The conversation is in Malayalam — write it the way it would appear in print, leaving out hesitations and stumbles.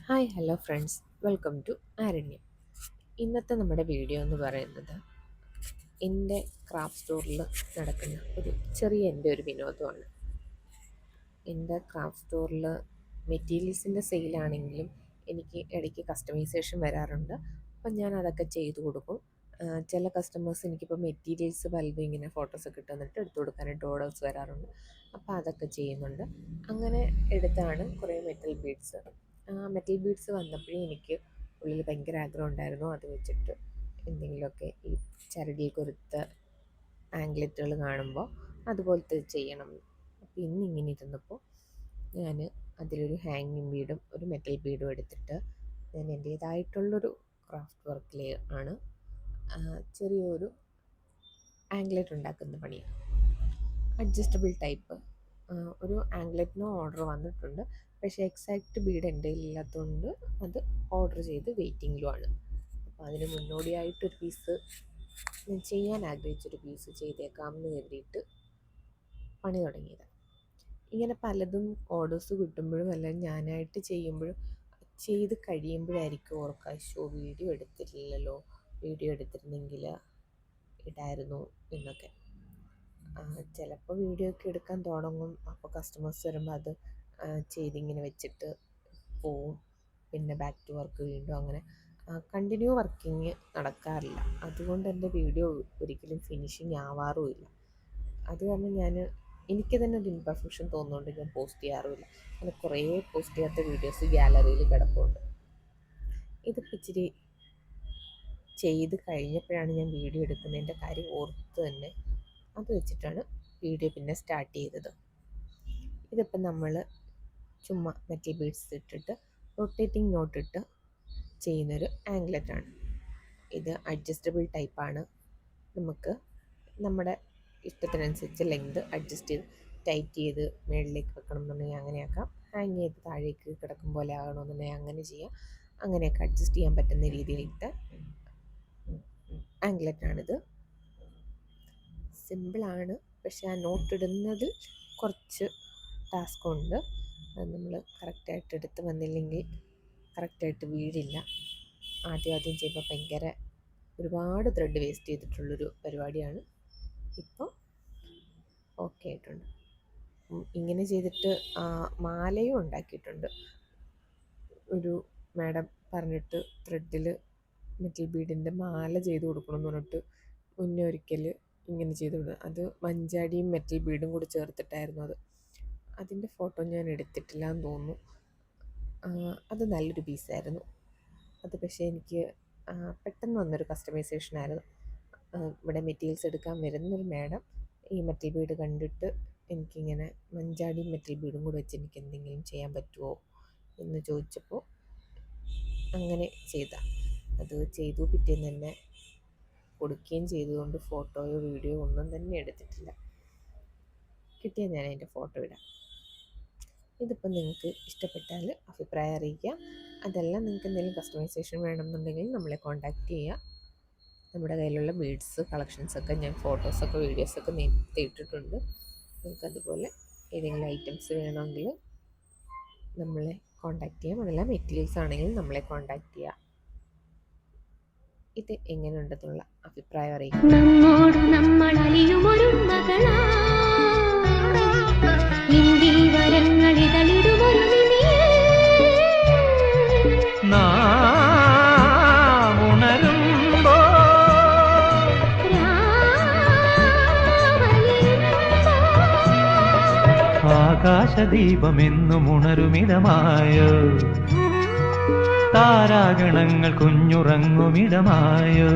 Hi hello friends, welcome to Aranyam. ഇന്നത്തെ നമ്മുടെ വീഡിയോ എന്ന് പറയുന്നത് എൻ്റെ ക്രാഫ്റ്റ് സ്റ്റോറിൽ നടക്കുന്ന എൻ്റെ ഒരു വിനോദമാണ്. എൻ്റെ ക്രാഫ്റ്റ് സ്റ്റോറിൽ മെറ്റീരിയൽസിൻ്റെ സെയിലാണെങ്കിലും എനിക്ക് ഇടയ്ക്ക് കസ്റ്റമൈസേഷൻ വരാറുണ്ട്. അപ്പം ഞാൻ അതൊക്കെ ചെയ്തു കൊടുക്കും. ചില കസ്റ്റമേഴ്സ് എനിക്കിപ്പോൾ മെറ്റീരിയൽസ് പലതും ഇങ്ങനെ ഫോട്ടോസൊക്കെ ഇട്ട് തന്നിട്ട് എടുത്തു കൊടുക്കാനായിട്ട് ഓർഡേഴ്സ് വരാറുണ്ട്. അപ്പോൾ അതൊക്കെ ചെയ്യുന്നുണ്ട്. അങ്ങനെ എടുത്താണ് കുറേ മെറ്റൽ ബീഡ്സ് വന്നപ്പോഴേ എനിക്ക് ഉള്ളിൽ ഭയങ്കര ആഗ്രഹം ഉണ്ടായിരുന്നു. അത് വെച്ചിട്ട് എന്തെങ്കിലുമൊക്കെ ഈ ചരടിൽ കൊരുത്ത ആംഗ്ലെറ്റുകൾ കാണുമ്പോൾ അതുപോലത്തെ ചെയ്യണം. അപ്പോൾ ഇന്നിങ്ങനെ ഇരുന്നപ്പോൾ ഞാൻ അതിലൊരു ഹാങ്ങിങ് ബീഡും ഒരു മെറ്റൽ ബീഡും എടുത്തിട്ട് ഞാൻ എൻ്റേതായിട്ടുള്ളൊരു ക്രാഫ്റ്റ് വർക്കിൽ ആണ് ചെറിയൊരു ആംഗ്ലെറ്റ് ഉണ്ടാക്കുന്ന പണിയാണ്. അഡ്ജസ്റ്റബിൾ ടൈപ്പ് ഒരു ആംഗ്ലെറ്റിന് ഓർഡർ വന്നിട്ടുണ്ട്. പക്ഷേ എക്സാക്റ്റ് ബീഡ് എൻ്റെ ഇല്ലാത്തതുകൊണ്ട് അത് ഓർഡർ ചെയ്ത് വെയിറ്റിങ്ങിലുമാണ്. അപ്പോൾ അതിന് മുന്നോടിയായിട്ടൊരു പീസ് ഞാൻ ചെയ്യാൻ ആഗ്രഹിച്ചൊരു പീസ് ചെയ്തേക്കാമെന്ന് കരുതിയിട്ട് പണി തുടങ്ങിയത്. ഇങ്ങനെ പലതും ഓർഡേഴ്സ് കിട്ടുമ്പോഴും അല്ലെങ്കിൽ ഞാനായിട്ട് ചെയ്യുമ്പോഴും ചെയ്ത് കഴിയുമ്പോഴായിരിക്കും ഓർക്കുക, വീഡിയോ എടുത്തിട്ടില്ലല്ലോ, വീഡിയോ എടുത്തിരുന്നെങ്കിൽ ഇടായിരുന്നു എന്നൊക്കെ. ചിലപ്പോൾ വീഡിയോ ഒക്കെ എടുക്കാൻ തുടങ്ങും, അപ്പോൾ കസ്റ്റമേഴ്സ് വരുമ്പോൾ അത് ചെയ്തിങ്ങനെ വെച്ചിട്ട് പോവും. പിന്നെ ബാക്ക് ടു വർക്ക് വീണ്ടും അങ്ങനെ കണ്ടിന്യൂ വർക്കിങ് നടക്കാറില്ല. അതുകൊണ്ട് എൻ്റെ വീഡിയോ ഒരിക്കലും ഫിനിഷിങ് ആവാറുമില്ല. അത് കാരണം എനിക്ക് തന്നെ ഒരു ഇംപെർഫെക്ഷൻ തോന്നുന്നുണ്ട് ഞാൻ പോസ്റ്റ് ചെയ്യാറുമില്ല. അങ്ങനെ കുറേ പോസ്റ്റ് ചെയ്യാത്ത വീഡിയോസ് ഗാലറിയിൽ കിടപ്പുണ്ട്. ഇതിപ്പോൾ ഇച്ചിരി ചെയ്ത് കഴിഞ്ഞപ്പോഴാണ് ഞാൻ വീഡിയോ എടുക്കുന്നതിൻ്റെ കാര്യം ഓർത്ത് തന്നെ അത് വെച്ചിട്ടാണ് വീഡിയോ പിന്നെ സ്റ്റാർട്ട് ചെയ്തത്. ഇതിപ്പം നമ്മൾ ചുമ്മാ മെറ്റൽ ബീഡ്സ് ഇട്ടിട്ട് റൊട്ടേറ്റിംഗ് നോട്ടിട്ട് ചെയ്യുന്നൊരു ആംഗ്ലെറ്റാണ്. ഇത് അഡ്ജസ്റ്റബിൾ ടൈപ്പാണ്. നമുക്ക് നമ്മുടെ ഇഷ്ടത്തിനനുസരിച്ച് ലെങ്ത് അഡ്ജസ്റ്റ് ചെയ്ത് ടൈറ്റ് ചെയ്ത് മുകളിലേക്ക് വെക്കണം എന്നുണ്ടെങ്കിൽ അങ്ങനെയാക്കാം. ഹാങ് ചെയ്ത് താഴേക്ക് കിടക്കും പോലെ ആകണമെന്നുണ്ടെങ്കിൽ അങ്ങനെ ചെയ്യാം. അങ്ങനെയൊക്കെ അഡ്ജസ്റ്റ് ചെയ്യാൻ പറ്റുന്ന രീതിയിലിട്ട് ആംഗ്ലെറ്റാണിത്. സിമ്പിളാണ്, പക്ഷെ ആ നോട്ടിടുന്നത് കുറച്ച് ടാസ്ക്കുണ്ട്. അത് നമ്മൾ കറക്റ്റായിട്ട് എടുത്ത് വന്നില്ലെങ്കിൽ കറക്റ്റായിട്ട് വീഴില്ല. ആദ്യം ചെയ്യുമ്പോൾ ഒരുപാട് ത്രെഡ് വേസ്റ്റ് ചെയ്തിട്ടുള്ളൊരു പരിപാടിയാണ്. ഇപ്പോൾ ഓക്കെ ആയിട്ടുണ്ട്. ഇങ്ങനെ ചെയ്തിട്ട് മാലയും ഉണ്ടാക്കിയിട്ടുണ്ട്. ഒരു മാഡം പറഞ്ഞിട്ട് ത്രെഡിൽ മെറ്റൽ ബീഡിൻ്റെ മാല ചെയ്ത് കൊടുക്കണം എന്ന് പറഞ്ഞിട്ട് മുന്നേ ഒരിക്കൽ ഇങ്ങനെ ചെയ്ത് കൊടുക്കുക. അത് മഞ്ചാടിയും മെറ്റൽ ബീഡും കൂടി ചേർത്തിട്ടായിരുന്നു അത്. അതിൻ്റെ ഫോട്ടോ ഞാൻ എടുത്തിട്ടില്ല എന്ന് തോന്നുന്നു. അത് നല്ലൊരു പീസായിരുന്നു. അത് പക്ഷേ എനിക്ക് പെട്ടെന്ന് വന്നൊരു കസ്റ്റമൈസേഷനായിരുന്നു. ഇവിടെ മെറ്റീരിയൽസ് എടുക്കാൻ വരുന്നൊരു മാഡം ഈ മെറ്റൽ ബീഡ് കണ്ടിട്ട് എനിക്കിങ്ങനെ മഞ്ചാടിയും മെറ്റൽ ബീഡും കൂടി വെച്ച് എനിക്ക് എന്തെങ്കിലും ചെയ്യാൻ പറ്റുമോ എന്ന് ചോദിച്ചപ്പോൾ അങ്ങനെ അത് ചെയ്തു. പിറ്റേന്ന് തന്നെ കൊടുക്കുകയും ചെയ്തുകൊണ്ട് ഫോട്ടോയോ വീഡിയോ ഒന്നും തന്നെ എടുത്തിട്ടില്ല. കിട്ടിയാൽ ഞാൻ അതിൻ്റെ ഫോട്ടോ ഇടാം. ഇതിപ്പോൾ നിങ്ങൾക്ക് ഇഷ്ടപ്പെട്ടാൽ അഭിപ്രായം അറിയിക്കുക. അതല്ല, നിങ്ങൾക്ക് എന്തെങ്കിലും കസ്റ്റമൈസേഷൻ വേണമെന്നുണ്ടെങ്കിൽ നമ്മളെ കോൺടാക്റ്റ് ചെയ്യുക. നമ്മുടെ കയ്യിലുള്ള ബീഡ്സ് കളക്ഷൻസൊക്കെ ഞാൻ ഫോട്ടോസൊക്കെ വീഡിയോസൊക്കെ നേരത്തെ ഇട്ടിട്ടുണ്ട്. നിങ്ങൾക്കതുപോലെ ഏതെങ്കിലും ഐറ്റംസ് വേണമെങ്കിൽ നമ്മളെ കോൺടാക്റ്റ് ചെയ്യാം. അതല്ല മെറ്റീരിയൽസ് ആണെങ്കിലും നമ്മളെ കോൺടാക്റ്റ് ചെയ്യാം. ഇത് എങ്ങനെയുണ്ടെന്നുള്ള അഭിപ്രായം അറിയിക്കും. ആകാശദീപമെന്നും ഉണരുമിടമായോ, താരാഗണങ്ങൾ കുഞ്ഞുറങ്ങുമിടമായോ,